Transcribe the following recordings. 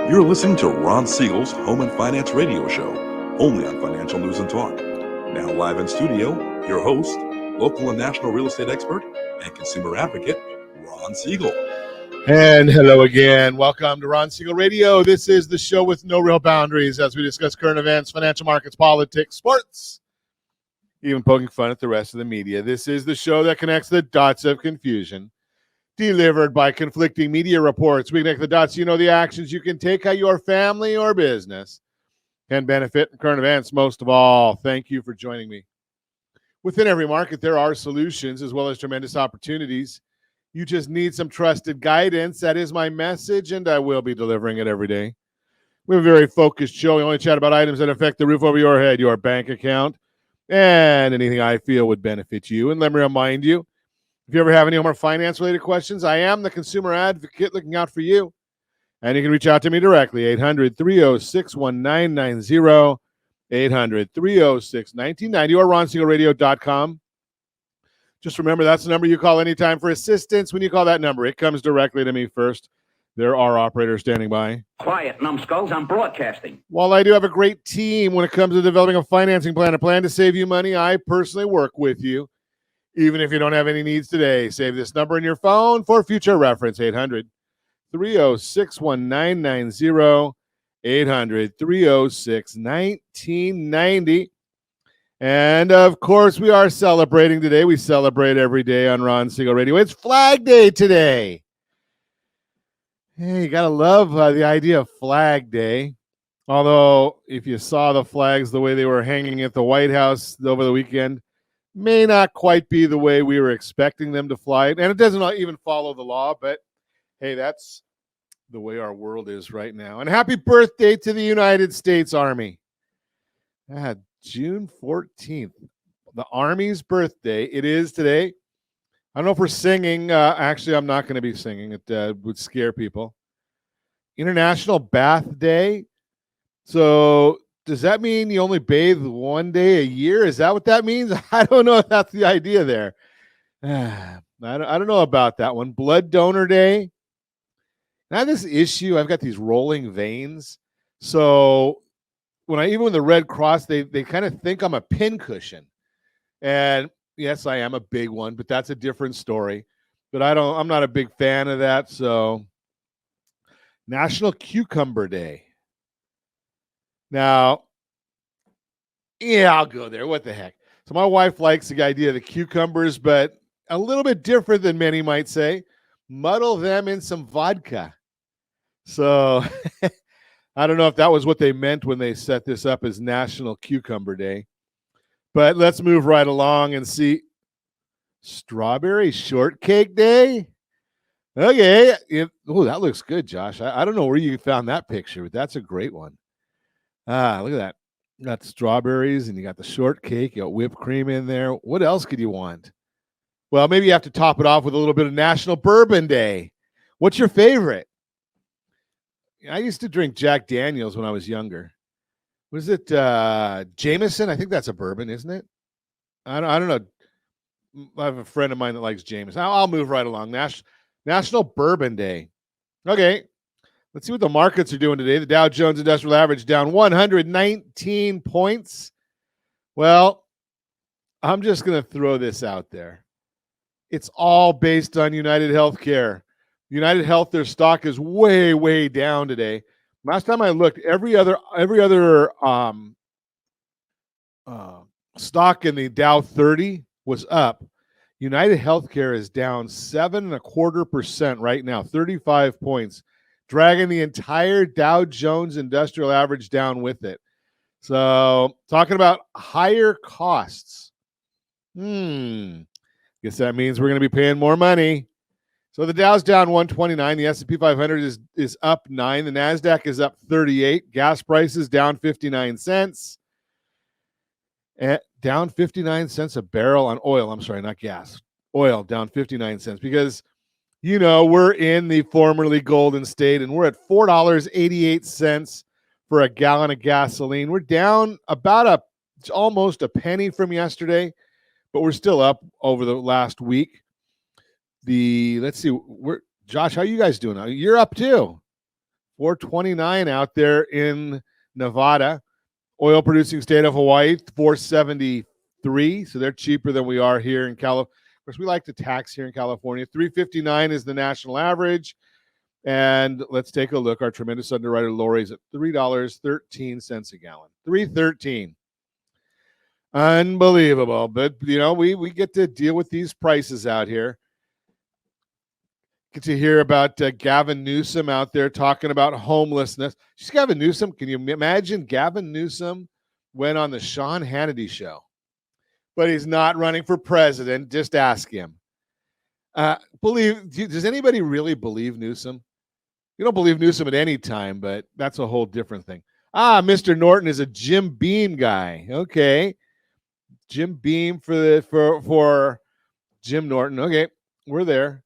You're listening to Ron Siegel's Home and Finance Radio Show, only on Financial News and Talk. Now live in studio, your host, local and national real estate expert and consumer advocate, Ron Siegel. And hello again. Welcome to Ron Siegel Radio. This is the show with no real boundaries as we discuss current events, financial markets, politics, sports, even poking fun at the rest of the media. This is the show that connects the dots of confusion, delivered by conflicting media reports. We connect the dots so you know the actions you can take how your family or business can benefit from current events. Most of all, thank you for joining me. Within every market, there are solutions as well as tremendous opportunities. You just need some trusted guidance. That is my message, and I will be delivering it every day. We have a very focused show. We only chat about items that affect the roof over your head, your bank account, and anything I feel would benefit you. And let me remind you, if you ever have any home or finance-related questions, I am the consumer advocate looking out for you. And you can reach out to me directly, 800-306-1990, 800-306-1990, or ronsiegelradio.com. Just remember, that's the number you call anytime for assistance. When you call that number, it comes directly to me first. There are operators standing by. Quiet, numbskulls, I'm broadcasting. While I do have a great team when it comes to developing a financing plan, a plan to save you money, I personally work with you. Even if you don't have any needs today, save this number in your phone for future reference, 800-306-1990, 800-306-1990. And, of course, we are celebrating today. We celebrate every day on Ron Siegel Radio. It's Flag Day today. Hey, you got to love the idea of Flag Day. Although, if you saw the flags the way they were hanging at the White House over the weekend, may not quite be the way we were expecting them to fly. And it doesn't even follow the law, but hey, that's the way our world is right now. And happy birthday to the United States Army. June 14th, the Army's birthday. It is today. I don't know if we're singing. Actually, I'm not going to be singing. It would scare people. International Bath Day. So does that mean you only bathe one day a year? Is that what that means? I don't know if that's the idea there. I don't know about that one. Blood Donor Day. Now this issue, I've got these rolling veins. So when the Red Cross, they kind of think I'm a pincushion. And yes, I am a big one, but that's a different story. But I'm not a big fan of that. So National Cucumber Day. Now, yeah, I'll go there. What the heck? So my wife likes the idea of the cucumbers, but a little bit different than many might say. Muddle them in some vodka. So I don't know if that was what they meant when they set this up as National Cucumber Day. But let's move right along and see. Strawberry Shortcake Day? Okay. Oh, that looks good, Josh. I don't know where you found that picture, but that's a great one. Look at that. You got strawberries and you got the shortcake. You got whipped cream in there. What else could you want? Well, maybe you have to top it off with a little bit of National Bourbon Day. What's your favorite? I used to drink Jack Daniels when I was younger. Was it Jameson? I think that's a bourbon, isn't it? I don't know. I have a friend of mine that likes Jameson. I'll move right along. National Bourbon Day. Okay. Let's see what the markets are doing today. The Dow Jones Industrial Average down 119 points. Well, I'm just going to throw this out there. It's all based on United Healthcare. United Health, their stock is way, way down today. Last time I looked, every other stock in the Dow 30 was up. United Healthcare is down 7.25% right now, 35 points, dragging the entire Dow Jones Industrial Average down with it. So talking about higher costs. Guess that means we're going to be paying more money. So the Dow's down 129. The S&P 500 is up 9. The NASDAQ is up 38. Gas prices down 59 cents. Down 59 cents a barrel on oil. I'm sorry, not gas. Oil down 59 cents because, we're in the formerly Golden State and we're at $4.88 for a gallon of gasoline. We're down about almost a penny from yesterday, but we're still up over the last week. Let's see, Josh, how are you guys doing? You're up too. $4.29 out there in Nevada. Oil producing state of Hawaii, $4.73. So they're cheaper than we are here in California. Of course, we like to tax here in California. $3.59 is the national average. And let's take a look. Our tremendous underwriter Lori's at $3.13 a gallon. $3.13. Unbelievable. But, we get to deal with these prices out here. Get to hear about Gavin Newsom out there talking about homelessness. Just Gavin Newsom. Can you imagine Gavin Newsom went on the Sean Hannity show? But he's not running for president. Just ask him. Does anybody really believe Newsom? You don't believe Newsom at any time, but that's a whole different thing. Mr. Norton is a Jim Beam guy. Okay. Jim Beam for Jim Norton. Okay, we're there.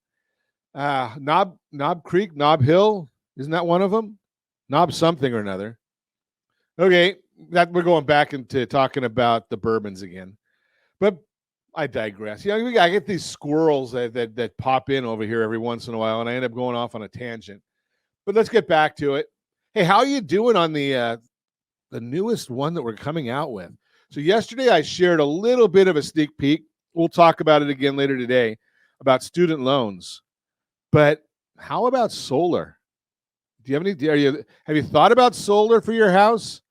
Knob Creek, Knob Hill, isn't that one of them? Knob something or another. Okay, that we're going back into talking about the bourbons again. But I digress. I get these squirrels that pop in over here every once in a while, and I end up going off on a tangent. But let's get back to it. Hey, how are you doing on the newest one that we're coming out with? So yesterday I shared a little bit of a sneak peek. We'll talk about it again later today about student loans. But how about solar? Do you have have you thought about solar for your house?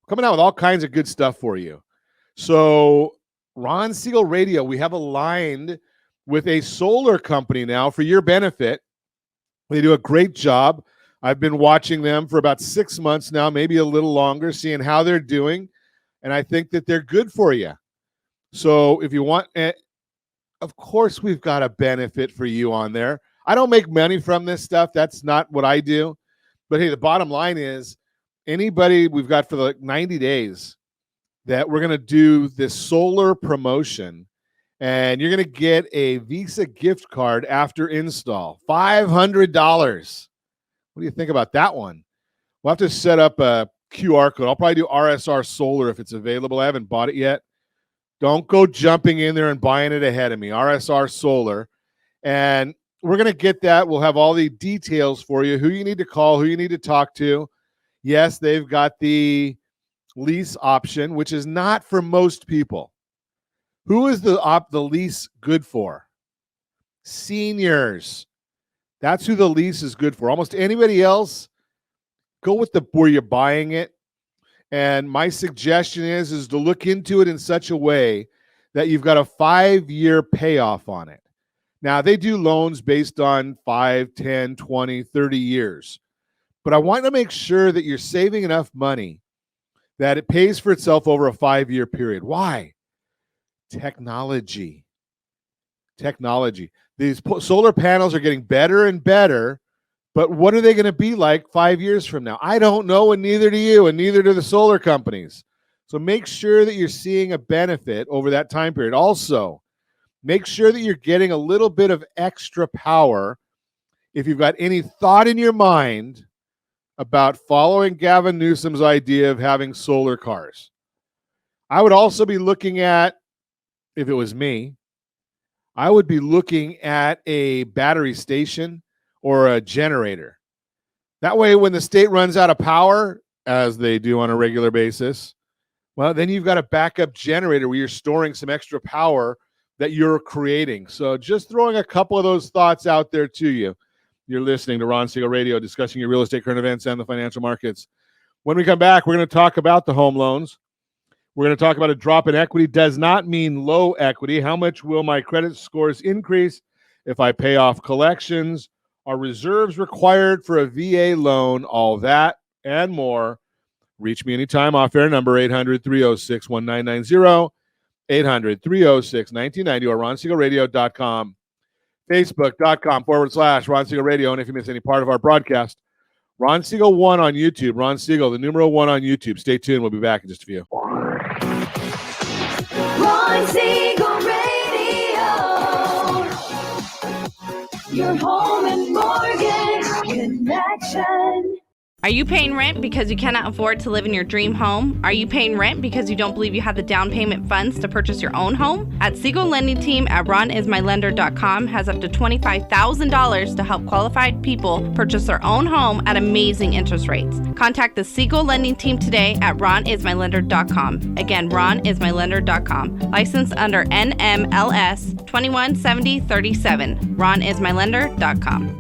Coming out with all kinds of good stuff for you. So Ron Siegel Radio, we have aligned with a solar company now for your benefit. They do a great job. I've been watching them for about 6 months now, maybe a little longer, seeing how they're doing. And I think that they're good for you. So if you want, of course, we've got a benefit for you on there. I don't make money from this stuff. That's not what I do. But hey, the bottom line is anybody we've got for the 90 days that we're going to do this solar promotion, and you're going to get a Visa gift card after install, $500. What do you think about that one? We'll have to set up a QR code. I'll probably do RSR Solar if it's available. I haven't bought it yet. Don't go jumping in there and buying it ahead of me. RSR Solar. And we're going to get that. We'll have all the details for you, who you need to call, who you need to talk to. Yes, they've got the lease option, which is not for most people. Who is the lease good for? Seniors. That's who the lease is good for. Almost anybody else, go with where you're buying it. And my suggestion is to look into it in such a way that you've got a 5-year payoff on it. Now, they do loans based on 5, 10, 20, 30 years. But I want to make sure that you're saving enough money that it pays for itself over a 5-year period. Why? Technology. These solar panels are getting better and better, but what are they going to be like 5 years from now? I don't know, and neither do you, and neither do the solar companies. So make sure that you're seeing a benefit over that time period. Also, make sure that you're getting a little bit of extra power if you've got any thought in your mind about following Gavin Newsom's idea of having solar cars. I would also be looking at, if it was me, I would be looking at a battery station or a generator. That way, when the state runs out of power, as they do on a regular basis, well, then you've got a backup generator where you're storing some extra power that you're creating. So just throwing a couple of those thoughts out there to you. You're listening to Ron Siegel Radio, discussing your real estate, current events, and the financial markets. When we come back, we're going to talk about the home loans. We're going to talk about a drop in equity does not mean low equity. How much will my credit scores increase if I pay off collections? Are reserves required for a VA loan? All that and more. Reach me anytime. Off-air number 800-306-1990, 800-306-1990, or RonSiegelRadio.com, Facebook.com/Ron Siegel Radio. And if you miss any part of our broadcast, Ron Siegel 1 on YouTube. Ron Siegel, the numeral 1 on YouTube. Stay tuned. We'll be back in just a few. Ron Siegel Radio, your home and mortgage connection. Are you paying rent because you cannot afford to live in your dream home? Are you paying rent because you don't believe you have the down payment funds to purchase your own home? At Siegel Lending Team at ronismylender.com has up to $25,000 to help qualified people purchase their own home at amazing interest rates. Contact the Siegel Lending Team today at ronismylender.com. Again, ronismylender.com. Licensed under NMLS 217037. ronismylender.com.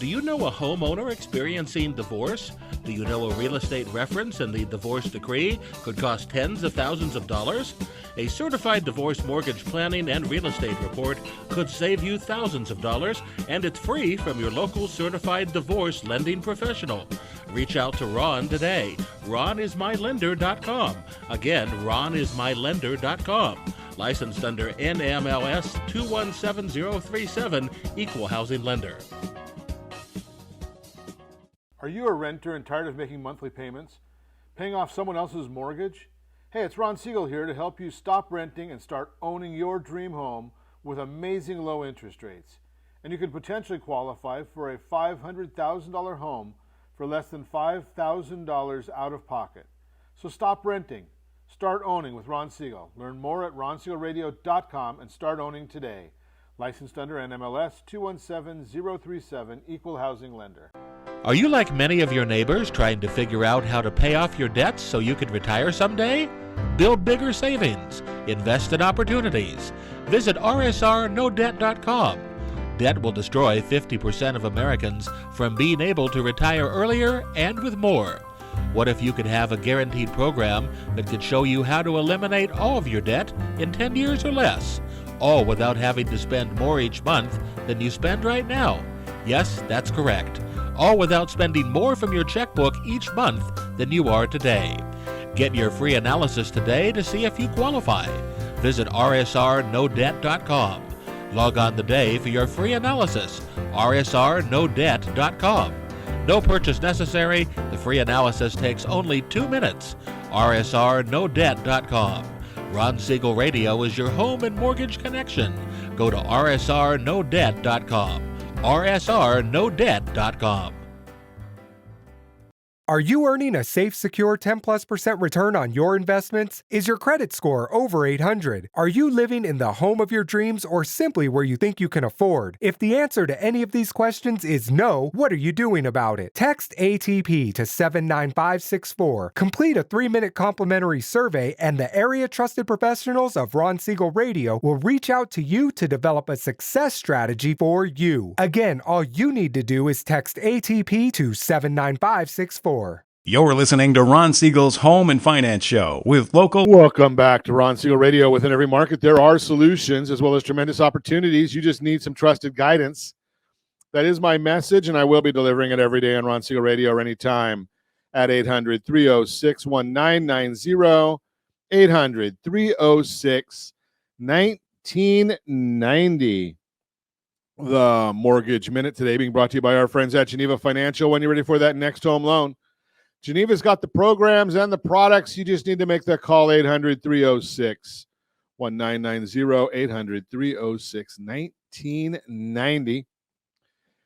Do you know a homeowner experiencing divorce? Do you know a real estate reference and the divorce decree could cost tens of thousands of dollars? A certified divorce mortgage planning and real estate report could save you thousands of dollars, and it's free from your local certified divorce lending professional. Reach out to Ron today. ronismylender.com. Again, ronismylender.com. Licensed under NMLS 217037, Equal Housing Lender. Are you a renter and tired of making monthly payments? Paying off someone else's mortgage? Hey, it's Ron Siegel here to help you stop renting and start owning your dream home with amazing low interest rates. And you could potentially qualify for a $500,000 home for less than $5,000 out of pocket. So stop renting. Start owning with Ron Siegel. Learn more at ronsiegelradio.com and start owning today. Licensed under NMLS 217037, Equal Housing Lender. Are you like many of your neighbors trying to figure out how to pay off your debts so you could retire someday? Build bigger savings. Invest in opportunities. Visit rsrnodebt.com. Debt will destroy 50% of Americans from being able to retire earlier and with more. What if you could have a guaranteed program that could show you how to eliminate all of your debt in 10 years or less, all without having to spend more each month than you spend right now? Yes, that's correct. All without spending more from your checkbook each month than you are today. Get your free analysis today to see if you qualify. Visit rsrnodebt.com. Log on today for your free analysis, rsrnodebt.com. No purchase necessary. The free analysis takes only 2 minutes. rsrnodebt.com. Ron Siegel Radio is your home and mortgage connection. Go to rsrnodebt.com. rsrnodebt.com. Are you earning a safe, secure 10+% return on your investments? Is your credit score over 800? Are you living in the home of your dreams or simply where you think you can afford? If the answer to any of these questions is no, what are you doing about it? Text ATP to 79564. Complete a 3-minute complimentary survey and the area trusted professionals of Ron Siegel Radio will reach out to you to develop a success strategy for you. Again, all you need to do is text ATP to 79564. You're listening to Ron Siegel's Home and Finance Show with local... Welcome back to Ron Siegel Radio. Within every market, there are solutions as well as tremendous opportunities. You just need some trusted guidance. That is my message, and I will be delivering it every day on Ron Siegel Radio or anytime at 800-306-1990, 800-306-1990. The Mortgage Minute today being brought to you by our friends at Geneva Financial. When you're ready for that next home loan, Geneva's got the programs and the products. You just need to make that call, 800-306-1990, 800-306-1990.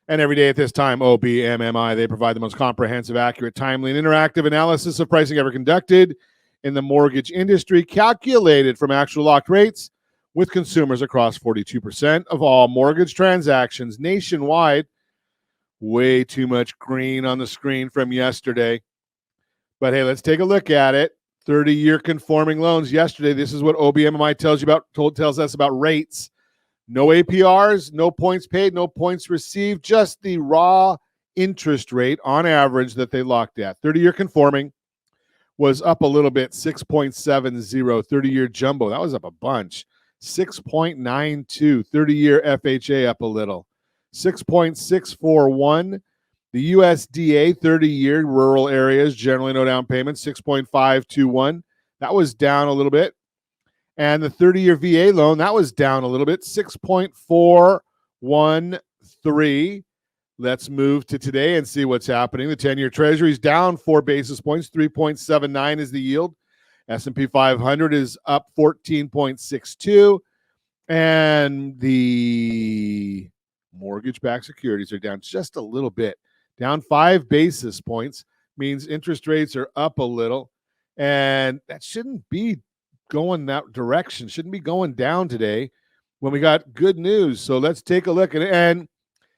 And every day at this time, OBMMI, they provide the most comprehensive, accurate, timely, and interactive analysis of pricing ever conducted in the mortgage industry, calculated from actual locked rates with consumers across 42% of all mortgage transactions nationwide. Way too much green on the screen from yesterday. But hey, let's take a look at it. 30-year conforming loans yesterday. This is what OBMMI tells us about rates. No APRs, no points paid, no points received, just the raw interest rate on average that they locked at. 30-year conforming was up a little bit, 6.70. 30-year jumbo, that was up a bunch. 6.92. 30-year FHA up a little. 6.641. The USDA 30-year rural areas, generally no down payment, 6.521. That was down a little bit. And the 30-year VA loan, that was down a little bit, 6.413. Let's move to today and see what's happening. The 10-year Treasury is down 4 basis points, 3.79 is the yield. S&P 500 is up 14.62. And the mortgage-backed securities are down just a little bit, down 5 basis points means interest rates are up a little, and that shouldn't be going that direction, shouldn't be going down today when we got good news. So let's take a look at it. And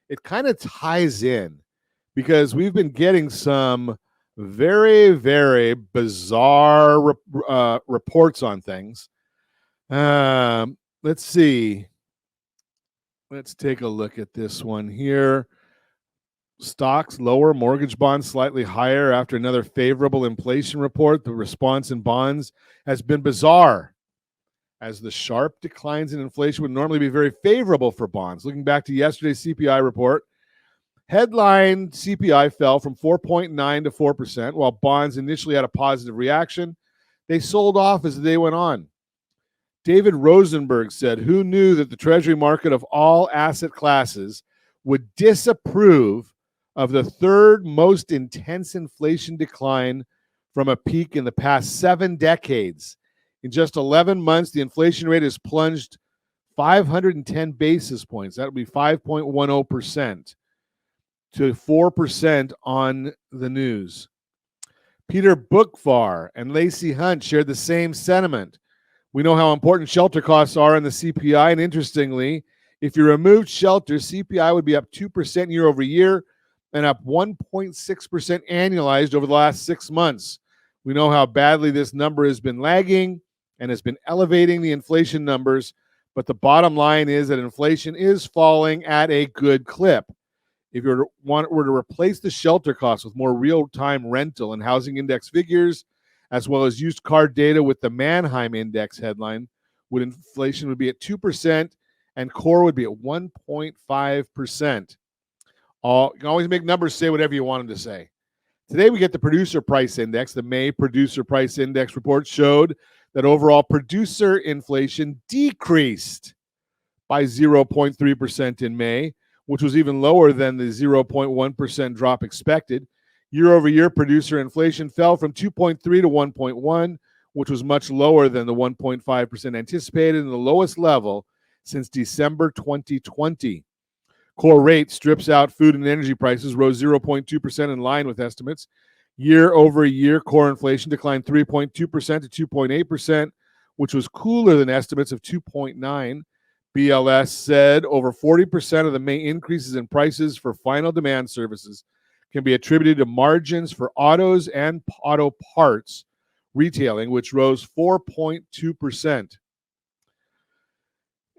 it kind of ties in because we've been getting some very, very bizarre reports on things. Let's see. Let's take a look at this one here. Stocks lower, mortgage bonds slightly higher after another favorable inflation report. The response in bonds has been bizarre, as the sharp declines in inflation would normally be very favorable for bonds. Looking back to yesterday's CPI report, headline CPI fell from 4.9 to 4%, while bonds initially had a positive reaction. They sold off as the day went on. David Rosenberg said, "Who knew that the Treasury market of all asset classes would disapprove of the third most intense inflation decline from a peak in the past 7 decades? In just 11 months, the inflation rate has plunged 510 basis points. That would be 5.10% to 4% on the news." Peter Bookvar and Lacey Hunt shared the same sentiment. "We know how important shelter costs are in the CPI, and interestingly, if you removed shelter, CPI would be up 2% year over year and up 1.6% annualized over the last 6 months. We know how badly this number has been lagging and has been elevating the inflation numbers, but the bottom line is that inflation is falling at a good clip. If you were to replace the shelter costs with more real-time rental and housing index figures, as well as used car data with the Manheim Index headline, inflation would be at 2% and core would be at 1.5%. You can always make numbers say whatever you want them to say. Today we get the producer price index. The May producer price index report showed that overall producer inflation decreased by 0.3% in May, which was even lower than the 0.1% drop expected. Year over year, producer inflation fell from 2.3 to 1.1, which was much lower than the 1.5% anticipated and the lowest level since December 2020. Core rate strips out food and energy prices, rose 0.2% in line with estimates. Year over year, core inflation declined 3.2% to 2.8%, which was cooler than estimates of 2.9%. BLS said over 40% of the May increases in prices for final demand services can be attributed to margins for autos and auto parts retailing, which rose 4.2%.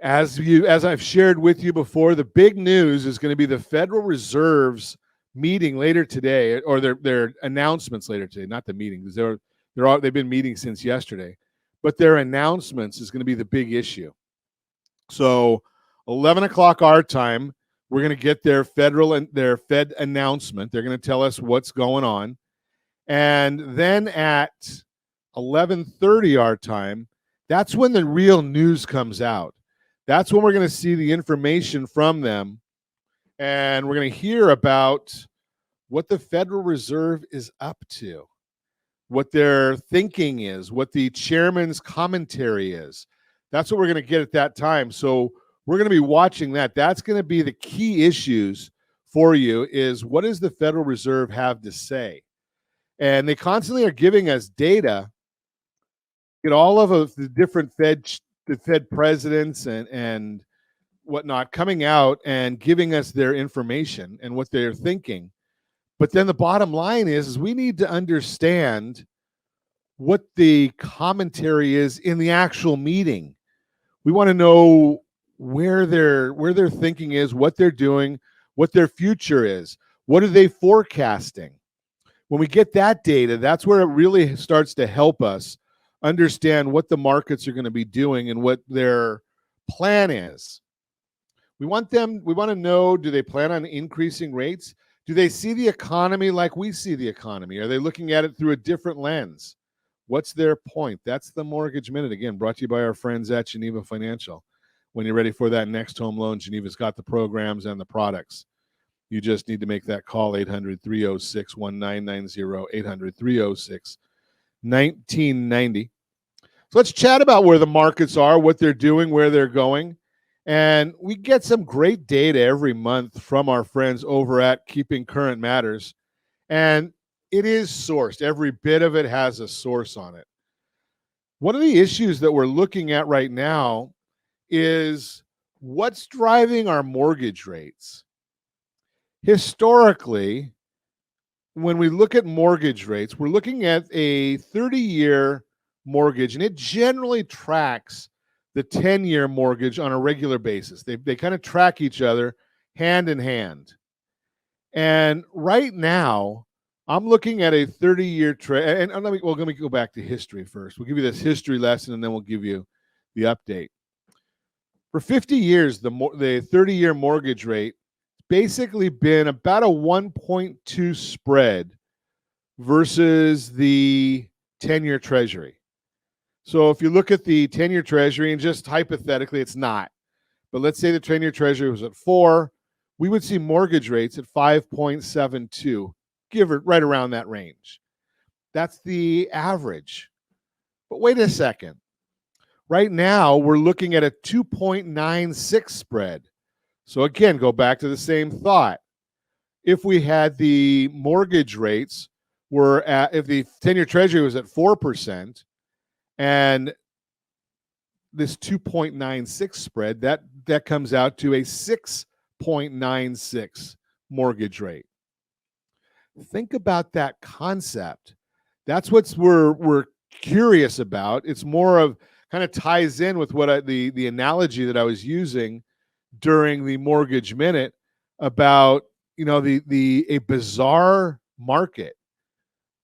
As I've shared with you before, the big news is going to be the Federal Reserve's meeting later today, or their announcements later today. Not the meeting, because they've been meeting since yesterday, but their announcements is going to be the big issue. So 11 o'clock our time, we're going to get their Fed announcement. They're going to tell us what's going on. And then at 11:30 our time, that's when the real news comes out. That's when we're going to see the information from them. And we're going to hear about what the Federal Reserve is up to, what their thinking is, what the chairman's commentary is. That's what we're going to get at that time. So we're going to be watching that. That's going to be the key issues for you, is what does the Federal Reserve have to say? And they constantly are giving us data. Get all of the different Fed presidents and whatnot coming out and giving us their information and what they're thinking. But then the bottom line is we need to understand what the commentary is in the actual meeting. We want to know where their thinking is, what they're doing, what their future is. What are they forecasting? When we get that data, that's where it really starts to help us understand what the markets are going to be doing and what their plan is. We want to know, do they plan on increasing rates? Do they see the economy like we see the economy? Are they looking at it through a different lens? What's their point? That's the Mortgage Minute, again, brought to you by our friends at Geneva Financial. When you're ready for that next home loan, Geneva's got the programs and the products. You just need to make that call, 800-306-1990, 800-306-1990. So let's chat about where the markets are, what they're doing, where they're going. And we get some great data every month from our friends over at Keeping Current Matters. And it is sourced. Every bit of it has a source on it. One of the issues that we're looking at right now is what's driving our mortgage rates. Historically, when we look at mortgage rates, we're looking at a 30-year mortgage, and it generally tracks the 10-year mortgage on a regular basis. They kind of track each other hand in hand. And right now, I'm looking at a 30-year trend. And let me go back to history first. We'll give you this history lesson, and then we'll give you the update. For 50 years, the 30-year mortgage rate basically been about a 1.2 spread versus the 10-year Treasury. So if you look at the 10-year Treasury, and just hypothetically, it's not, but let's say the 10-year Treasury was at 4, we would see mortgage rates at 5.72, give it right around that range. That's the average. But wait a second. Right now, we're looking at a 2.96 spread. So again, go back to the same thought. If we had the mortgage rates were at, if the 10-year Treasury was at 4%, and this 2.96 spread, that comes out to a 6.96 mortgage rate. Think about that concept. That's what we're curious about. It's more of kind of ties in with what the analogy that I was using during the Mortgage Minute about, a bizarre market.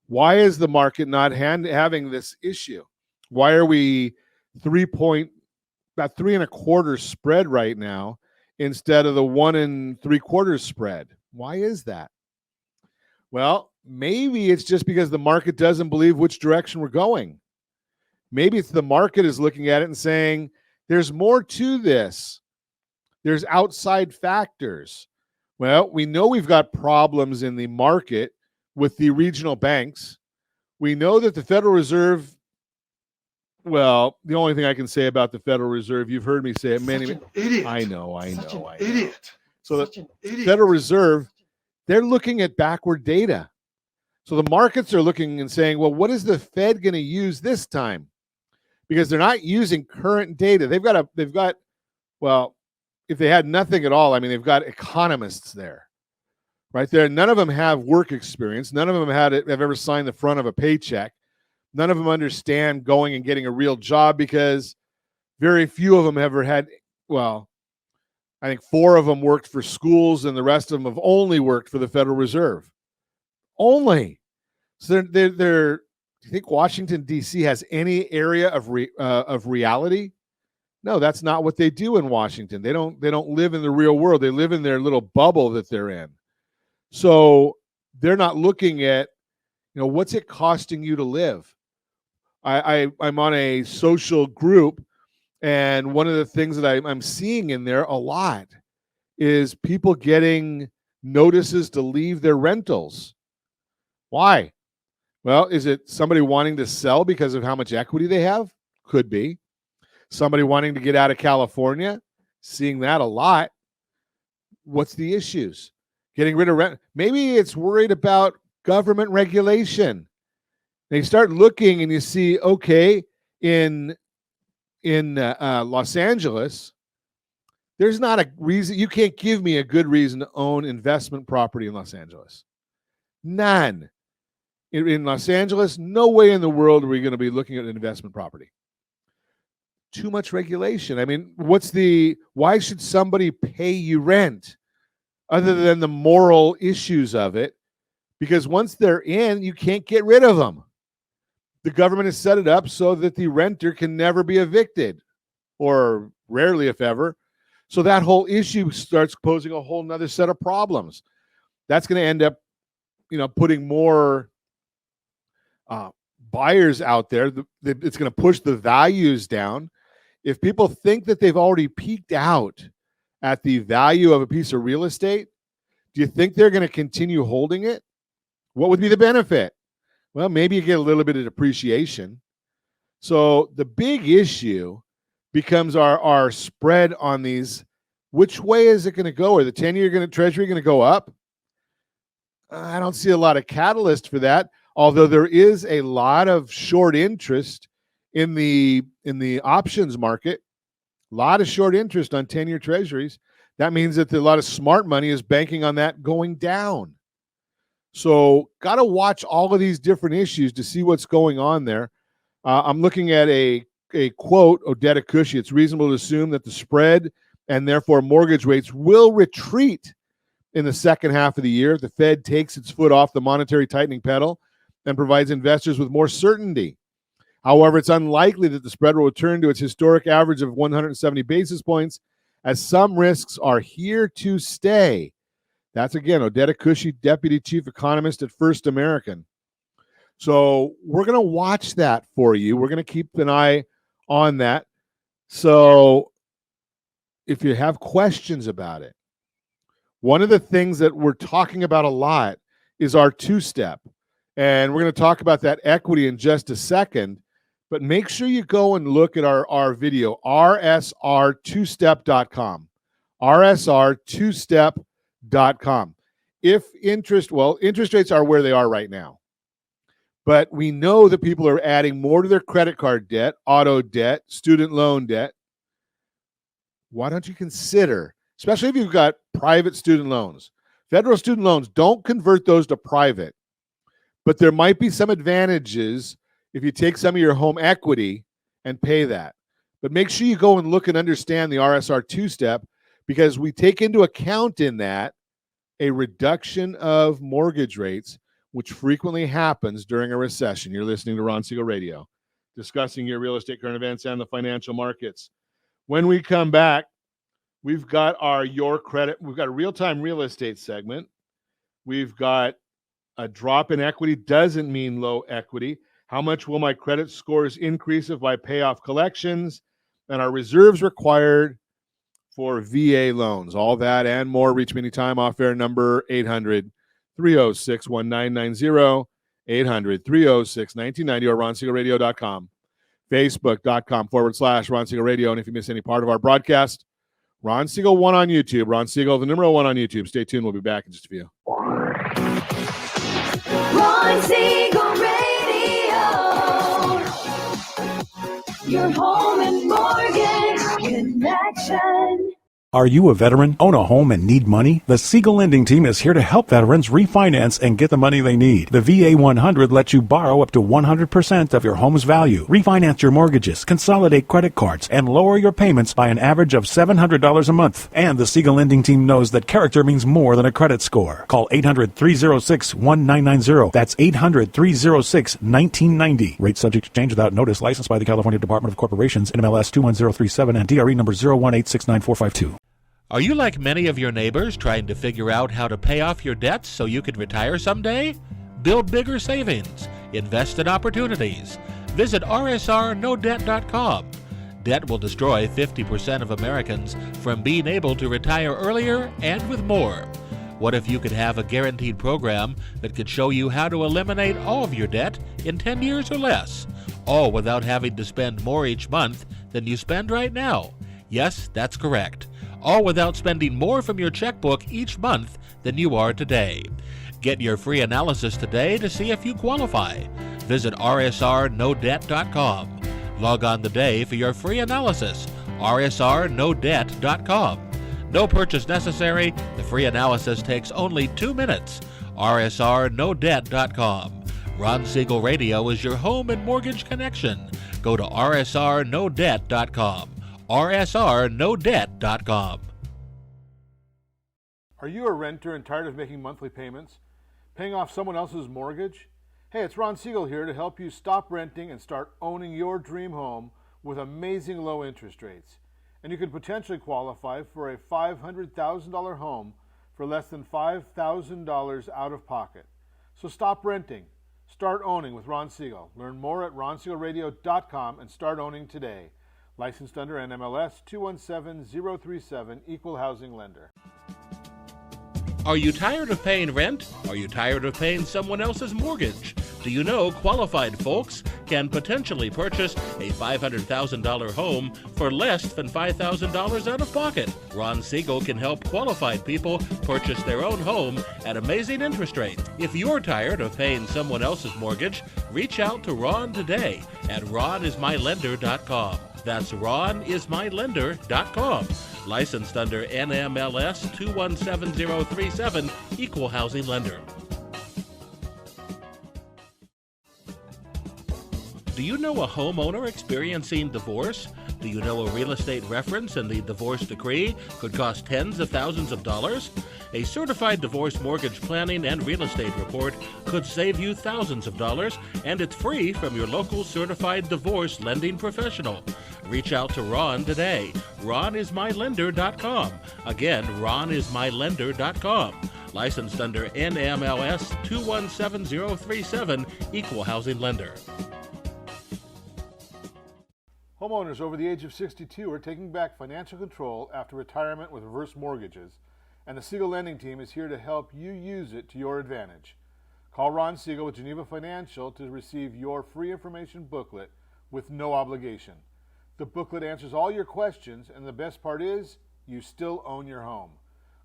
Why is the market not having this issue? Why are we about 3.25 spread right now instead of the 1 3/4 spread? Why is that? Well, maybe it's just because the market doesn't believe which direction we're going. Maybe it's the market is looking at it and saying, there's more to this. There's outside factors. Well, we know we've got problems in the market with the regional banks. We know that the Federal Reserve, well, the only thing I can say about the Federal Reserve, you've heard me say it many times. I know. Idiot. So the Federal Reserve, they're looking at backward data. So the markets are looking and saying, well, what is the Fed going to use this time? Because they're not using current data. They've got, well, if they had nothing at all, they've got economists there, right there. None of them have work experience. None of them have ever signed the front of a paycheck. None of them understand going and getting a real job, because very few of them have ever had, well, I think 4 of them worked for schools, and the rest of them have only worked for the Federal Reserve. Only. So they're do you think Washington, D.C. has any area of reality? No, that's not what they do in Washington. They don't live in the real world. They live in their little bubble that they're in. So they're not looking at, what's it costing you to live? I'm on a social group, and one of the things that I'm seeing in there a lot is people getting notices to leave their rentals. Why? Well, is it somebody wanting to sell because of how much equity they have? Could be. Somebody wanting to get out of California? Seeing that a lot. What's the issues? Getting rid of rent. Maybe it's worried about government regulation. They start looking and you see, okay, in Los Angeles, there's not a reason. You can't give me a good reason to own investment property in Los Angeles. None. In Los Angeles, no way in the world are we going to be looking at an investment property. Too much regulation. Why should somebody pay you rent other than the moral issues of it? Because once they're in, you can't get rid of them. The government has set it up so that the renter can never be evicted, or rarely, if ever. So that whole issue starts posing a whole nother set of problems. That's going to end up, putting more buyers out there. It's going to push the values down. If people think that they've already peaked out at the value of a piece of real estate, do you think they're going to continue holding it? What would be the benefit? Well, maybe you get a little bit of depreciation. So the big issue becomes our spread on these. Which way is it going to go? Are the 10-year Treasury going to go up? I don't see a lot of catalyst for that, although there is a lot of short interest in the options market. A lot of short interest on 10-year Treasuries. That means that a lot of smart money is banking on that going down. So got to watch all of these different issues to see what's going on there. I'm looking at a quote, Odetta Cushy. It's reasonable to assume that the spread and therefore mortgage rates will retreat in the second half of the year. The Fed takes its foot off the monetary tightening pedal and provides investors with more certainty. However, it's unlikely that the spread will return to its historic average of 170 basis points, as some risks are here to stay. That's, again, Odetta Cushy, Deputy Chief Economist at First American. So we're going to watch that for you. We're going to keep an eye on that. So if you have questions about it, one of the things that we're talking about a lot is our two-step. And we're going to talk about that equity in just a second. But make sure you go and look at our video, rsr2step.com, rsr2step.com. Interest rates are where they are right now. But we know that people are adding more to their credit card debt, auto debt, student loan debt. Why don't you consider, especially if you've got private student loans, federal student loans, don't convert those to private. But there might be some advantages if you take some of your home equity and pay that. But make sure you go and look and understand the RSR two-step, because we take into account in that a reduction of mortgage rates, which frequently happens during a recession. You're listening to Ron Siegel Radio, discussing your real estate current events and the financial markets. When we come back, we've got our Your Credit. We've got a real-time real estate segment. We've got a drop in equity doesn't mean low equity. How much will my credit scores increase if I pay off collections? And our reserves required for VA loans. All that and more. Reach me anytime. Off-air number 800-306-1990, 800-306-1990, or RonSiegelRadio.com, Facebook.com/Ron Siegel Radio. And if you miss any part of our broadcast, Ron Siegel 1 on YouTube. Ron Siegel, the number 1 on YouTube. Stay tuned. We'll be back in just a few. Ron Siegel Radio. Your home and mortgage connection. Are you a veteran, own a home, and need money? The Siegel Lending Team is here to help veterans refinance and get the money they need. The VA 100 lets you borrow up to 100% of your home's value, refinance your mortgages, consolidate credit cards, and lower your payments by an average of $700 a month. And the Siegel Lending Team knows that character means more than a credit score. Call 800-306-1990. That's 800-306-1990. Rate subject to change without notice. Licensed by the California Department of Corporations, NMLS 21037, and DRE number 018694452. Are you like many of your neighbors trying to figure out how to pay off your debts so you can retire someday? Build bigger savings. Invest in opportunities. Visit rsrnodebt.com. Debt will destroy 50% of Americans from being able to retire earlier and with more. What if you could have a guaranteed program that could show you how to eliminate all of your debt in 10 years or less, all without having to spend more each month than you spend right now? Yes, that's correct. All without spending more from your checkbook each month than you are today. Get your free analysis today to see if you qualify. Visit rsrnodebt.com. Log on today for your free analysis, rsrnodebt.com. No purchase necessary. The free analysis takes only 2 minutes. rsrnodebt.com. Ron Siegel Radio is your home and mortgage connection. Go to rsrnodebt.com. rsrnodebt.com. Are you a renter and tired of making monthly payments, paying off someone else's mortgage? Hey, it's Ron Siegel here to help you stop renting and start owning your dream home with amazing low interest rates. And you could potentially qualify for a $500,000 home for less than $5,000 out of pocket. So stop renting. Start owning with Ron Siegel. Learn more at RonSiegelRadio.com and start owning today. Licensed under NMLS 217037, Equal Housing Lender. Are you tired of paying rent? Are you tired of paying someone else's mortgage? Do you know qualified folks can potentially purchase a $500,000 home for less than $5,000 out of pocket? Ron Siegel can help qualified people purchase their own home at amazing interest rates. If you're tired of paying someone else's mortgage, reach out to Ron today at ronismylender.com. That's ronismylender.com. Licensed under NMLS 217037, Equal Housing Lender. Do you know a homeowner experiencing divorce? Do you know a real estate reference in the divorce decree could cost tens of thousands of dollars? A certified divorce mortgage planning and real estate report could save you thousands of dollars, and it's free from your local certified divorce lending professional. Reach out to Ron today. ronismylender.com. Again, ronismylender.com. Licensed under NMLS 217037, Equal Housing Lender. Homeowners over the age of 62 are taking back financial control after retirement with reverse mortgages, and the Siegel Lending Team is here to help you use it to your advantage. Call Ron Siegel with Geneva Financial to receive your free information booklet with no obligation. The booklet answers all your questions, and the best part is, you still own your home.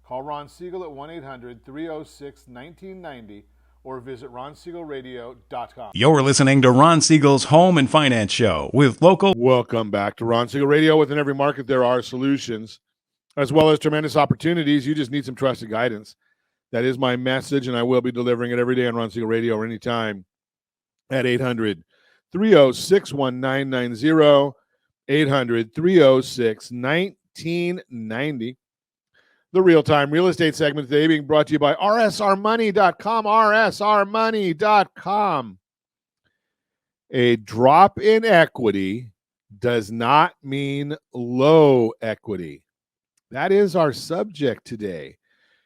Call Ron Siegel at 1-800-306-1990 or visit ronsiegelradio.com. You're listening to Ron Siegel's Home and Finance Show with local. Welcome back to Ron Siegel Radio. Within every market, there are solutions, as well as tremendous opportunities. You just need some trusted guidance. That is my message, and I will be delivering it every day on Ron Siegel Radio or anytime at 800-306-1990, 800-306-1990. The real-time real estate segment today being brought to you by rsrmoney.com, rsrmoney.com. A drop in equity does not mean low equity. That is our subject today.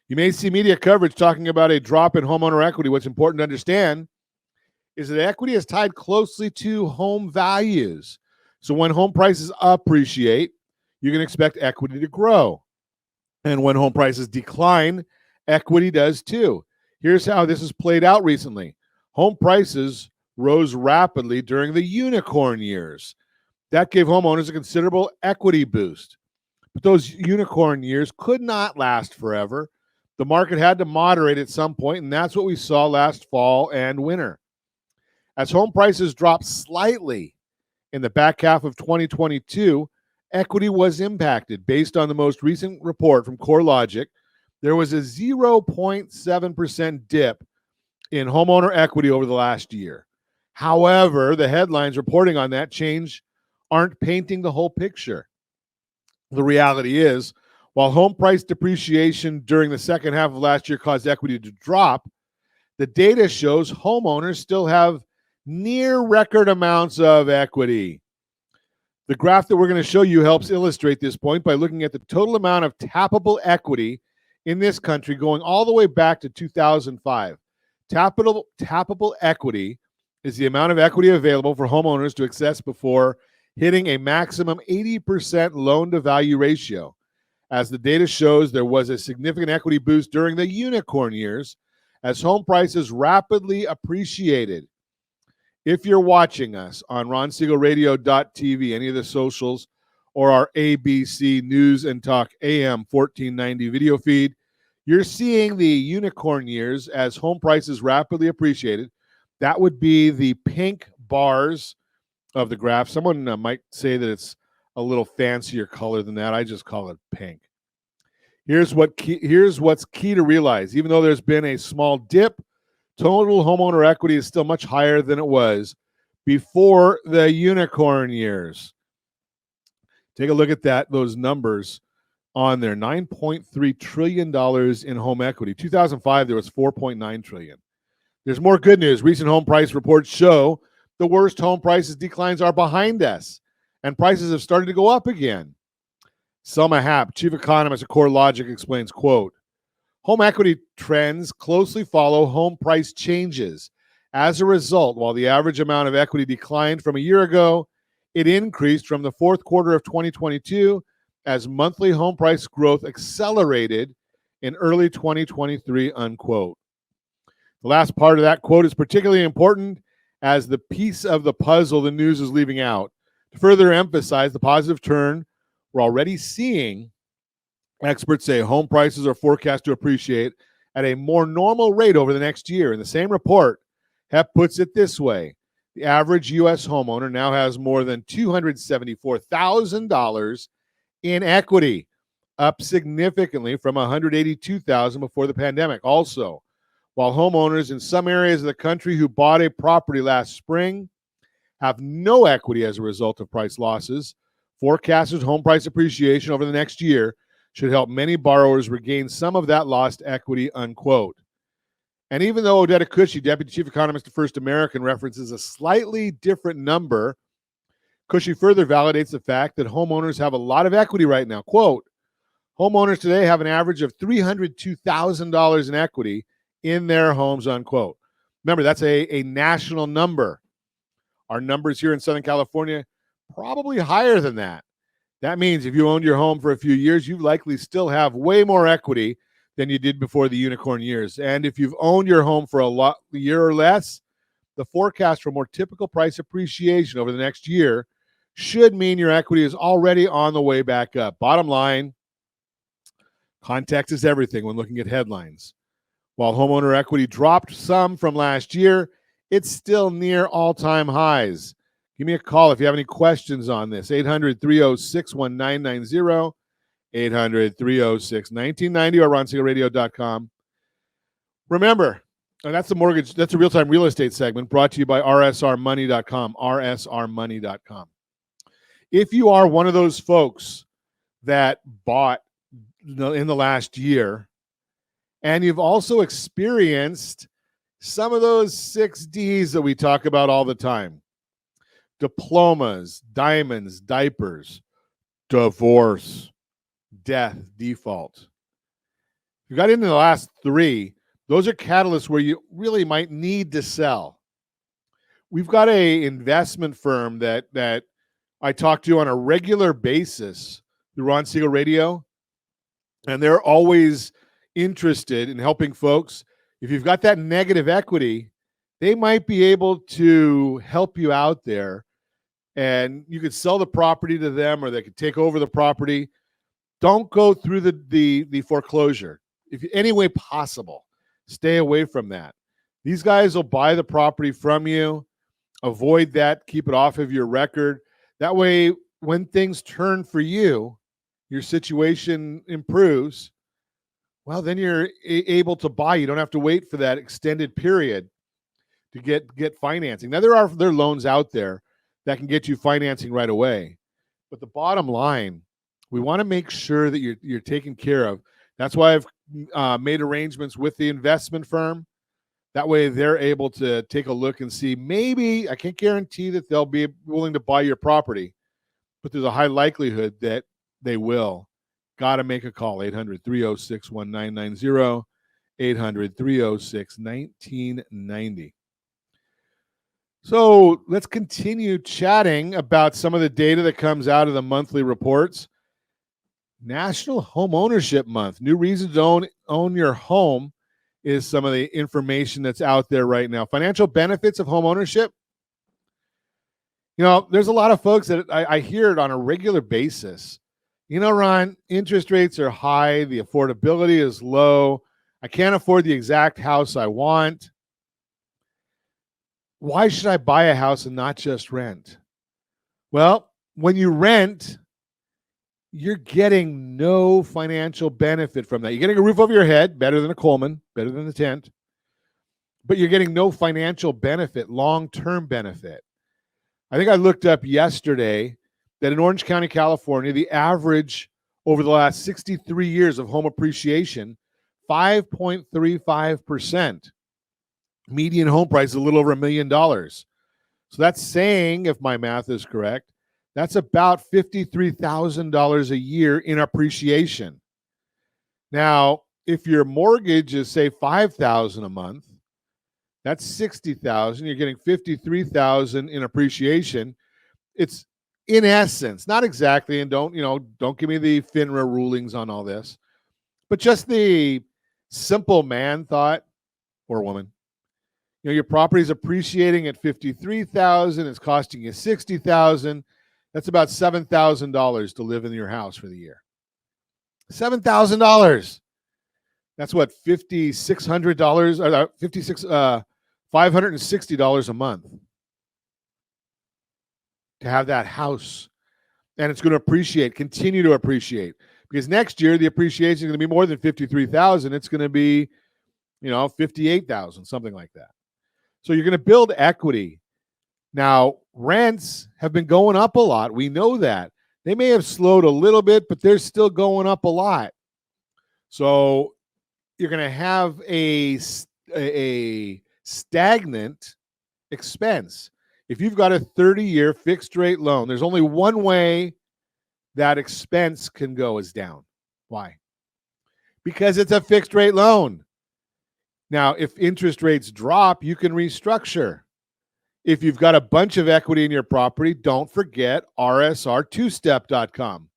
You may see media coverage talking about a drop in homeowner equity. What's important to understand is that equity is tied closely to home values. So when home prices appreciate, you can expect equity to grow. And when home prices decline, equity does too. Here's how this has played out recently. Home prices rose rapidly during the unicorn years. That gave homeowners a considerable equity boost. But those unicorn years could not last forever. The market had to moderate at some point, and that's what we saw last fall and winter. As home prices dropped slightly in the back half of 2022, equity was impacted. Based on the most recent report from CoreLogic, there was a 0.7% dip in homeowner equity over the last year. However, the headlines reporting on that change aren't painting the whole picture. The reality is, while home price depreciation during the second half of last year caused equity to drop, the data shows homeowners still have near record amounts of equity. The graph that we're going to show you helps illustrate this point by looking at the total amount of tappable equity in this country going all the way back to 2005. Tappable equity is the amount of equity available for homeowners to access before hitting a maximum 80% loan-to-value ratio. As the data shows, there was a significant equity boost during the unicorn years as home prices rapidly appreciated. If you're watching us on RonSiegelRadio.tv, any of the socials, or our ABC News and Talk AM 1490 video feed, you're seeing the unicorn years as home prices rapidly appreciated. That would be the pink bars of the graph. Someone might say that it's a little fancier color than that. I just call it pink. Here's what's key to realize. Even though there's been a small dip, total homeowner equity is still much higher than it was before the unicorn years. Take a look at those numbers on there. $9.3 trillion in home equity. 2005, there was $4.9 trillion. There's more good news. Recent home price reports show the worst home prices declines are behind us, and prices have started to go up again. Selma Happ, chief economist at CoreLogic, explains, quote, home equity trends closely follow home price changes. As a result, while the average amount of equity declined from a year ago, it increased from the fourth quarter of 2022 as monthly home price growth accelerated in early 2023, unquote. The last part of that quote is particularly important as the piece of the puzzle the news is leaving out. To further emphasize the positive turn we're already seeing, experts say home prices are forecast to appreciate at a more normal rate over the next year. In the same report, HEP puts it this way. The average U.S. homeowner now has more than $274,000 in equity, up significantly from $182,000 before the pandemic. Also, while homeowners in some areas of the country who bought a property last spring have no equity as a result of price losses, forecasted home price appreciation over the next year should help many borrowers regain some of that lost equity, unquote. And even though Odetta Cushy, Deputy Chief Economist of First American, references a slightly different number, Cushy further validates the fact that homeowners have a lot of equity right now. Quote, homeowners today have an average of $302,000 in equity in their homes, unquote. Remember, that's a national number. Our numbers here in Southern California, probably higher than that. That means if you owned your home for a few years, you likely still have way more equity than you did before the unicorn years. And if you've owned your home for a year or less, the forecast for more typical price appreciation over the next year should mean your equity is already on the way back up. Bottom line, context is everything when looking at headlines. While homeowner equity dropped some from last year, it's still near all-time highs. Give me a call if you have any questions on this. 800-306-1990, 800-306-1990, or ronsiegelradio.com. Remember, and that's a real-time real estate segment brought to you by rsrmoney.com, rsrmoney.com. If you are one of those folks that bought in the last year, and you've also experienced some of those 6 Ds that we talk about all the time: diplomas, diamonds, diapers, divorce, death, default. If you got into the last 3, those are catalysts where you really might need to sell. We've got a investment firm that I talk to on a regular basis through Ron Siegel Radio, and they're always interested in helping folks. If you've got that negative equity, they might be able to help you out there, and you could sell the property to them, or they could take over the property. Don't go through the foreclosure. If any way possible, stay away from that. These guys will buy the property from you. Avoid that. Keep it off of your record. That way, when things turn for you, your situation improves. Well, then you're able to buy. You don't have to wait for that extended period to get financing. Now, there are loans out there that can get you financing right away. But the bottom line, we want to make sure that you're taken care of. That's why I've made arrangements with the investment firm. That way they're able to take a look and see. Maybe, I can't guarantee that they'll be willing to buy your property, but there's a high likelihood that they will. Got to make a call, 800-306-1990, 800-306-1990. So let's continue chatting about some of the data that comes out of the monthly reports. National Home Ownership Month. New reasons to own your home is some of the information that's out there right now. Financial benefits of home ownership. You know, there's a lot of folks that I hear it on a regular basis. You know, Ron, interest rates are high. The affordability is low. I can't afford the exact house I want. Why should I buy a house and not just rent? Well, when you rent, you're getting no financial benefit from that. You're getting a roof over your head, better than a Coleman, better than the tent, but you're getting no financial benefit, long-term benefit. I think I looked up yesterday that in Orange County, California, the average over the last 63 years of home appreciation, 5.35%. Median home price is a little over $1 million. So that's saying, if my math is correct, that's about $53,000 a year in appreciation. Now, if your mortgage is, say, $5,000 a month, that's $60,000. You're getting $53,000 in appreciation. It's, in essence, not exactly, and don't give me the FINRA rulings on all this, but just the simple man thought, or woman, Your property is appreciating at $53,000. It's costing you $60,000. That's about $7,000 to live in your house for the year. $7,000. That's what, $560 a month to have that house. And it's going to appreciate, continue to appreciate, because next year the appreciation is going to be more than $53,000. It's going to be, $58,000, something like that. So you're going to build equity. Now, rents have been going up a lot. We know that. They may have slowed a little bit, but they're still going up a lot. So you're going to have a stagnant expense. If you've got a 30-year fixed rate loan, there's only one way that expense can go is down. Why? Because it's a fixed rate loan. Now, if interest rates drop, you can restructure. If you've got a bunch of equity in your property, don't forget rsr2step.com.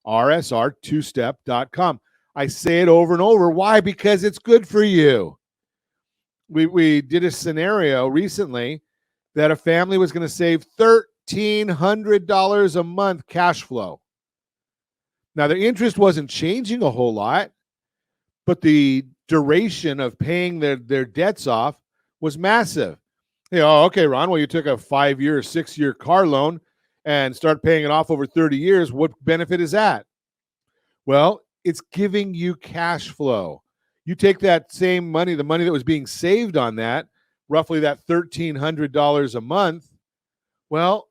rsr2step.com. I say it over and over. Why? Because it's good for you. We did a scenario recently that a family was going to save $1,300 a month cash flow. Now, their interest wasn't changing a whole lot, but the duration of paying their debts off was massive. Okay, Ron, well, you took a 5-year or 6-year car loan and start paying it off over 30 years. What benefit is that? Well, it's giving you cash flow. You take that same money, the money that was being saved on that, roughly that $1,300 a month. Well,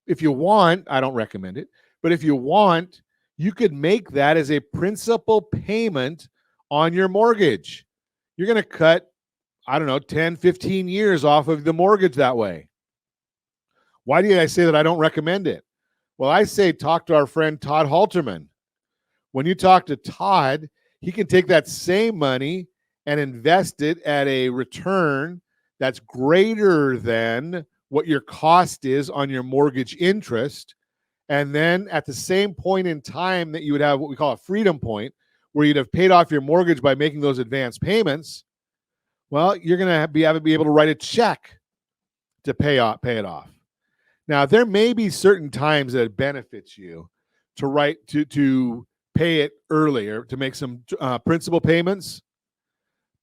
if you want, I don't recommend it, but if you want, you could make that as a principal payment on your mortgage. You're going to cut, 10, 15 years off of the mortgage that way. Why do I say that I don't recommend it? Well, I say talk to our friend Todd Halterman. When you talk to Todd, he can take that same money and invest it at a return that's greater than what your cost is on your mortgage interest. And then at the same point in time that you would have what we call a freedom point, where you'd have paid off your mortgage by making those advance payments, well, you're going to be able to write a check to pay it off. Now, there may be certain times that it benefits you to pay it earlier, to make some principal payments,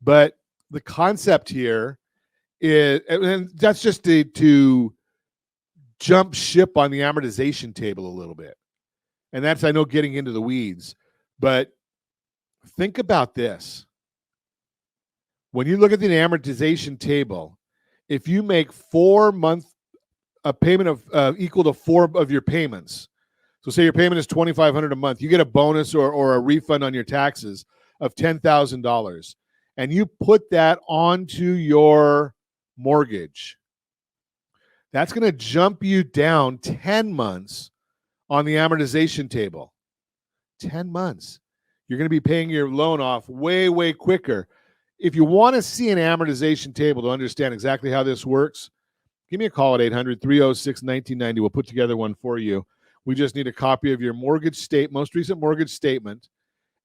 but the concept here is, and that's just to jump ship on the amortization table a little bit. And that's, I know, getting into the weeds, but think about this. When you look at the amortization table, if you make a payment of equal to 4 of your payments, so say your payment is $2,500 a month, you get a bonus or a refund on your taxes of $10,000, and you put that onto your mortgage. That's going to jump you down 10 months on the amortization table. 10 months. You're going to be paying your loan off way, way quicker. If you want to see an amortization table to understand exactly how this works, give me a call at 800-306-1990. We'll put together one for you. We just need a copy of your most recent mortgage statement,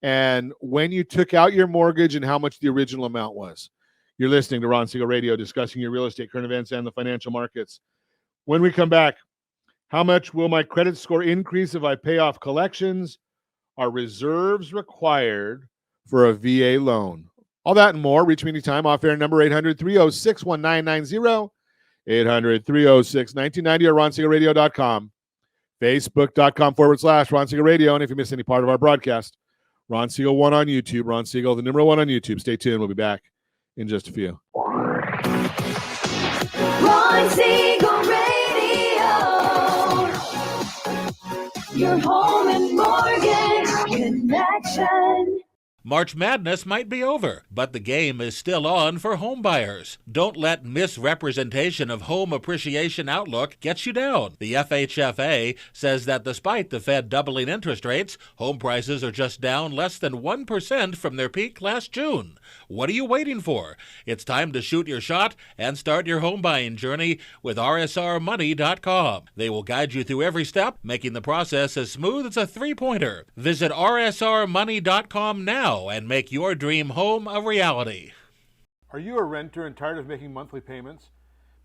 and when you took out your mortgage and how much the original amount was. You're listening to Ron Siegel Radio, discussing your real estate, current events, and the financial markets. When we come back, how much will my credit score increase if I pay off collections? Are reserves required for a VA loan? All that and more. Reach me anytime. Off-air number 800-306-1990, 800-306-1990, or RonSiegelRadio.com, Facebook.com/Ron Siegel Radio. And if you miss any part of our broadcast, Ron Siegel 1 on YouTube. Ron Siegel, the number 1 on YouTube. Stay tuned. We'll be back in just a few. Ron Siegel Radio, your home and mortgage connection. March Madness might be over, but the game is still on for home buyers. Don't let misrepresentation of home appreciation outlook get you down. The FHFA says that despite the Fed doubling interest rates, home prices are just down less than 1% from their peak last June. What are you waiting for? It's time to shoot your shot and start your home buying journey with RSRmoney.com. They will guide you through every step, making the process as smooth as a three-pointer. Visit RSRmoney.com now and make your dream home a reality. Are you a renter and tired of making monthly payments?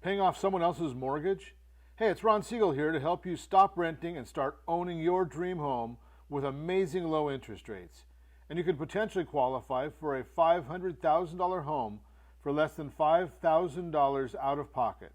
Paying off someone else's mortgage? Hey, it's Ron Siegel here to help you stop renting and start owning your dream home with amazing low interest rates. And you could potentially qualify for a $500,000 home for less than $5,000 out of pocket.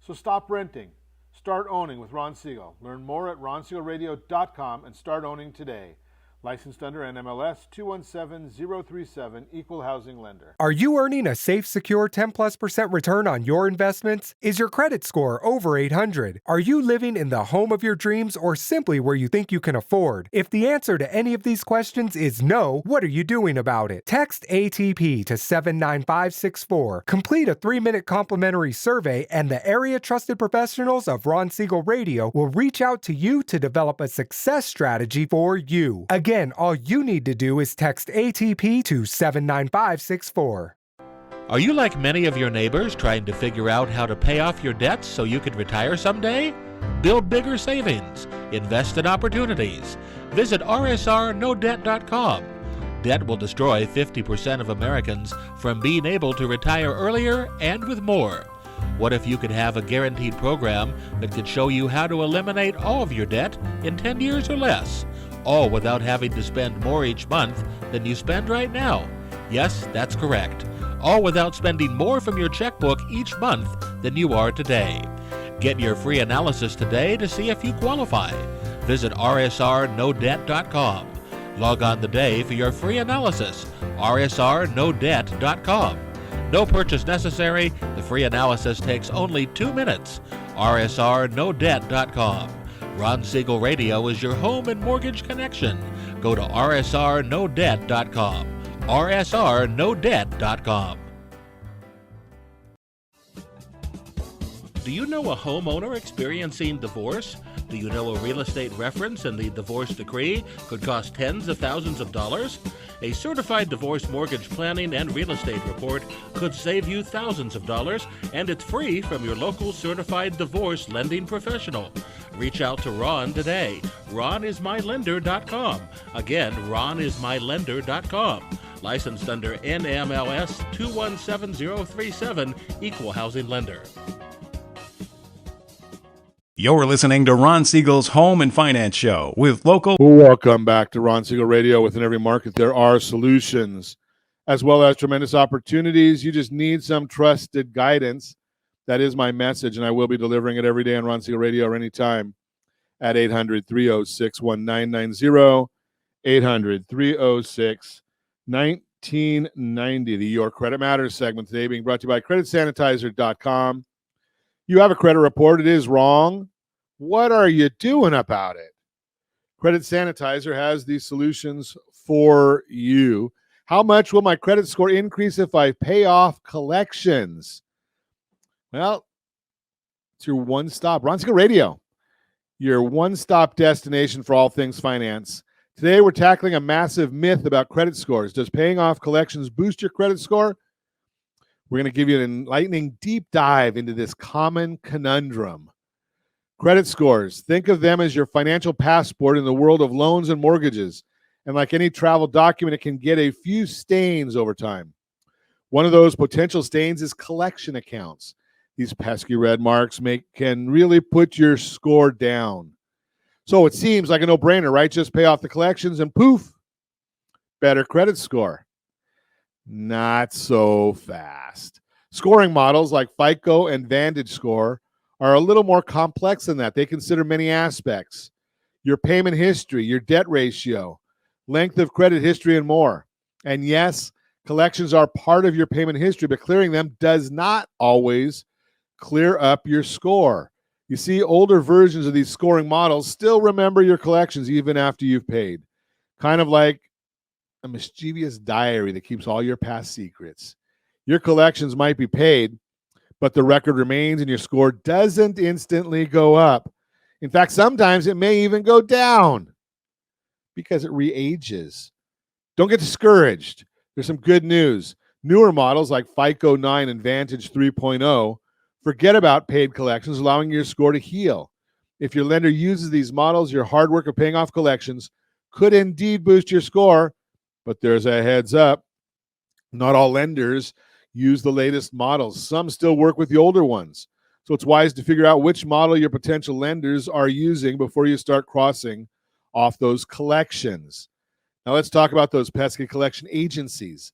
So stop renting. Start owning with Ron Siegel. Learn more at ronsiegelradio.com and start owning today. Licensed under NMLS 217037, Equal Housing Lender. Are you earning a safe, secure 10+% return on your investments? Is your credit score over 800? Are you living in the home of your dreams or simply where you think you can afford? If the answer to any of these questions is no, what are you doing about it? Text ATP to 79564. Complete a 3-minute complimentary survey and the area trusted professionals of Ron Siegel Radio will reach out to you to develop a success strategy for you. Again, all you need to do is text ATP to 79564. Are you like many of your neighbors trying to figure out how to pay off your debts so you could retire someday? Build bigger savings. Invest in opportunities. Visit rsrnodebt.com. Debt will destroy 50% of Americans from being able to retire earlier and with more. What if you could have a guaranteed program that could show you how to eliminate all of your debt in 10 years or less? All without having to spend more each month than you spend right now. Yes, that's correct. All without spending more from your checkbook each month than you are today. Get your free analysis today to see if you qualify. Visit rsrnodebt.com. Log on today for your free analysis. rsrnodebt.com. No purchase necessary. The free analysis takes only 2 minutes. rsrnodebt.com. Ron Siegel Radio is your home and mortgage connection. Go to rsrnodebt.com. rsrnodebt.com. Do you know a homeowner experiencing divorce? Do you know a real estate reference in the divorce decree could cost tens of thousands of dollars? A certified divorce mortgage planning and real estate report could save you thousands of dollars, and it's free from your local certified divorce lending professional. Reach out to Ron today. RonIsMyLender.com. Again, RonIsMyLender.com. Licensed under NMLS 217037, Equal Housing Lender. You're listening to Ron Siegel's Home and Finance Show with local. Welcome back to Ron Siegel Radio. Within every market, there are solutions as well as tremendous opportunities. You just need some trusted guidance. That is my message, and I will be delivering it every day on Ron Siegel Radio or anytime at 800-306-1990, 800-306-1990. The Your Credit Matters segment today being brought to you by CreditSanitizer.com. You have a credit report. It is wrong. What are you doing about it? Credit Sanitizer has these solutions for you. How much will my credit score increase if I pay off collections? Well, it's your one-stop, Ron Siegel Radio, your one-stop destination for all things finance. Today, we're tackling a massive myth about credit scores. Does paying off collections boost your credit score? We're going to give you an enlightening deep dive into this common conundrum. Credit scores, think of them as your financial passport in the world of loans and mortgages. And like any travel document, it can get a few stains over time. One of those potential stains is collection accounts. These pesky red marks can really put your score down. So it seems like a no-brainer, right? Just pay off the collections and poof, better credit score. Not so fast. Scoring models like FICO and VantageScore are a little more complex than that. They consider many aspects: your payment history, your debt ratio, length of credit history, and more. And yes, collections are part of your payment history, but clearing them does not always clear up your score. You see, older versions of these scoring models still remember your collections even after you've paid. Kind of like a mischievous diary that keeps all your past secrets. Your collections might be paid, but the record remains and your score doesn't instantly go up. In fact, sometimes it may even go down because it re-ages. Don't get discouraged. There's some good news. Newer models like FICO 9 and Vantage 3.0 forget about paid collections, allowing your score to heal. If your lender uses these models, your hard work of paying off collections could indeed boost your score. But there's a heads up. Not all lenders use the latest models. Some still work with the older ones. So it's wise to figure out which model your potential lenders are using before you start crossing off those collections. Now let's talk about those pesky collection agencies.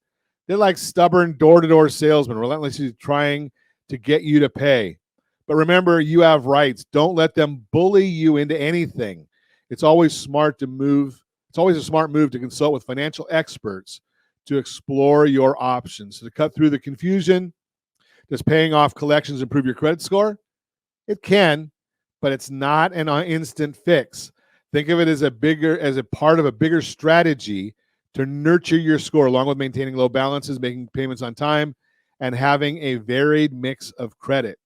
They're like stubborn door-to-door salesmen, relentlessly trying to get you to pay. But remember, you have rights. Don't let them bully you into anything. It's always a smart move to consult with financial experts to explore your options. So to cut through the confusion, does paying off collections improve your credit score? It can, but it's not an instant fix. Think of it as a part of a bigger strategy to nurture your score, along with maintaining low balances, making payments on time, and having a varied mix of credit.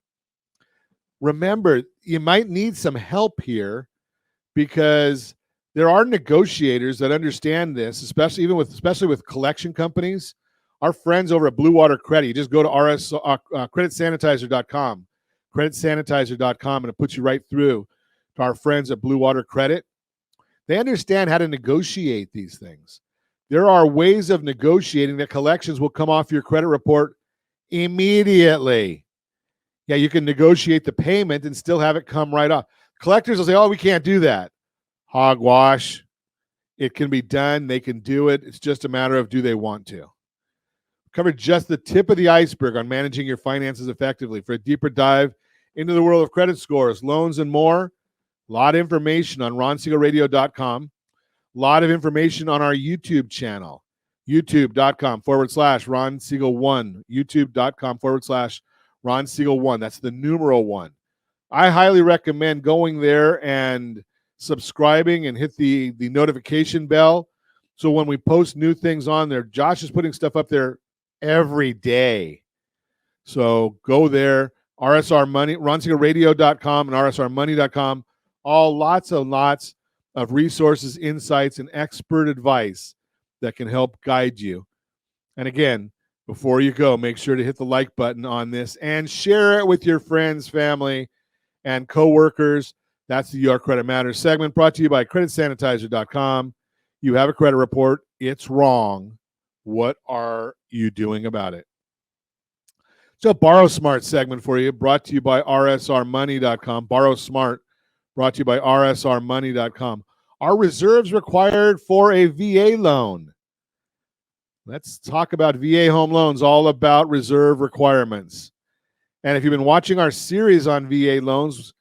Remember, you might need some help here because there are negotiators that understand this, especially with collection companies. Our friends over at Blue Water Credit, you just go to creditsanitizer.com, creditsanitizer.com, and it puts you right through to our friends at Blue Water Credit. They understand how to negotiate these things. There are ways of negotiating that collections will come off your credit report immediately. Yeah, you can negotiate the payment and still have it come right off. Collectors will say, oh, we can't do that. Hogwash. It can be done. They can do it. It's just a matter of do they want to. Covered just the tip of the iceberg on managing your finances effectively. For a deeper dive into the world of credit scores, loans, and more, a lot of information on ronsiegelradio.com. A lot of information on our YouTube channel, youtube.com/Ron Siegel 1, youtube.com/Ron Siegel 1. That's the numeral 1. I highly recommend going there and subscribing and hit the notification bell. So when we post new things on there, Josh is putting stuff up there every day. So go there, RSR Money, ronsiegelradio.com and rsrmoney.com. All lots of resources, insights, and expert advice that can help guide you. And again, before you go, make sure to hit the like button on this and share it with your friends, family, and coworkers. That's the Your Credit Matters segment brought to you by creditsanitizer.com. You have a credit report. It's wrong. What are you doing about it? So Borrow Smart segment for you, brought to you by rsrmoney.com. Borrow Smart, brought to you by rsrmoney.com. Are reserves required for a VA loan? Let's talk about VA home loans, all about reserve requirements. And if you've been watching our series on VA loans,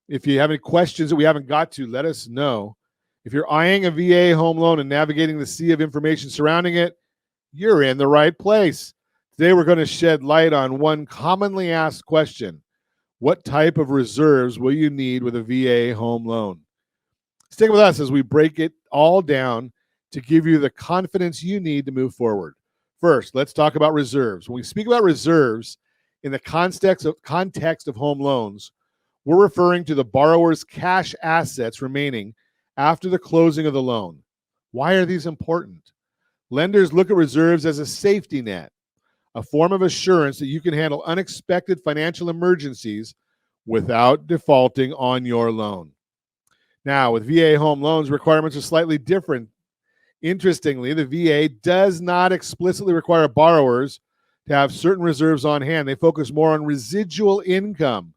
if you have any questions that we haven't got to, let us know. If you're eyeing a VA home loan and navigating the sea of information surrounding it, you're in the right place. Today, we're going to shed light on one commonly asked question. What type of reserves will you need with a VA home loan? Stick with us as we break it all down to give you the confidence you need to move forward. First, let's talk about reserves. When we speak about reserves in the context of home loans, we're referring to the borrower's cash assets remaining after the closing of the loan. Why are these important? Lenders look at reserves as a safety net, a form of assurance that you can handle unexpected financial emergencies without defaulting on your loan. Now, with VA home loans, requirements are slightly different. Interestingly, the VA does not explicitly require borrowers to have certain reserves on hand. They focus more on residual income,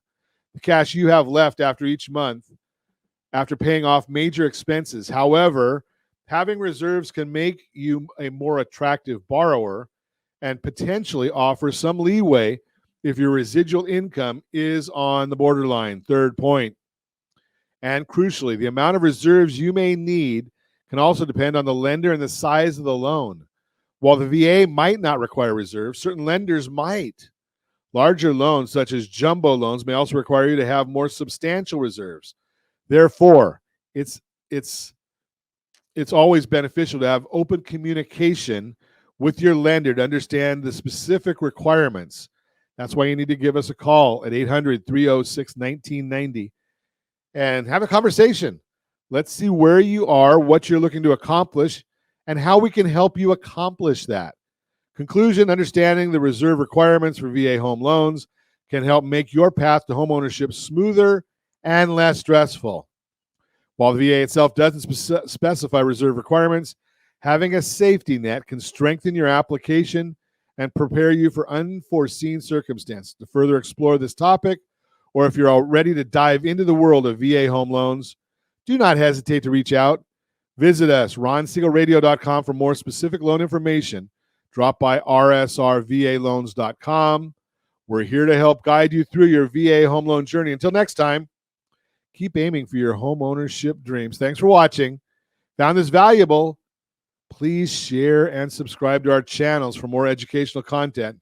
the cash you have left after each month, after paying off major expenses. However, having reserves can make you a more attractive borrower and potentially offer some leeway if your residual income is on the borderline. Third point. And crucially, the amount of reserves you may need can also depend on the lender and the size of the loan. While the VA might not require reserves, certain lenders might. Larger loans, such as jumbo loans, may also require you to have more substantial reserves. Therefore, it's always beneficial to have open communication with your lender to understand the specific requirements. That's why you need to give us a call at 800-306-1990 and have a conversation. Let's see where you are, what you're looking to accomplish, and how we can help you accomplish that. Conclusion, understanding the reserve requirements for VA home loans can help make your path to homeownership smoother and less stressful. While the VA itself doesn't specify reserve requirements, having a safety net can strengthen your application and prepare you for unforeseen circumstances. To further explore this topic, or if you're all ready to dive into the world of VA home loans, do not hesitate to reach out. Visit us, ronsiegelradio.com, for more specific loan information. Drop by rsrvaloans.com. We're here to help guide you through your VA home loan journey. Until next time, keep aiming for your home ownership dreams. Thanks for watching. Found this valuable? Please share and subscribe to our channels for more educational content.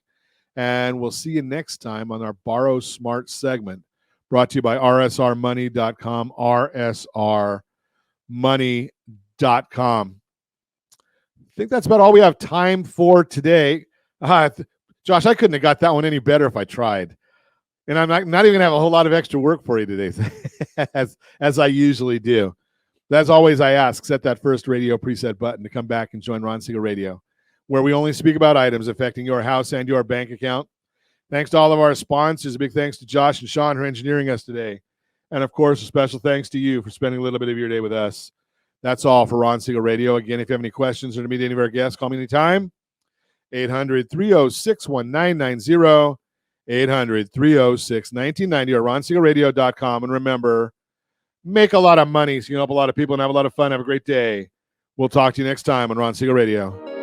And we'll see you next time on our Borrow Smart segment, brought to you by rsrmoney.com, rsrmoney.com. I think that's about all we have time for today. Josh, I couldn't have got that one any better if I tried. And I'm not even going to have a whole lot of extra work for you today, as I usually do. As always, I ask, set that first radio preset button to come back and join Ron Siegel Radio, where we only speak about items affecting your house and your bank account. Thanks to all of our sponsors. A big thanks to Josh and Sean for engineering us today. And, of course, a special thanks to you for spending a little bit of your day with us. That's all for Ron Siegel Radio. Again, if you have any questions or to meet any of our guests, call me anytime. 800-306-1990, 800-306-1990, or ronsiegelradio.com. And remember, make a lot of money so you can help a lot of people and have a lot of fun. Have a great day. We'll talk to you next time on Ron Siegel Radio.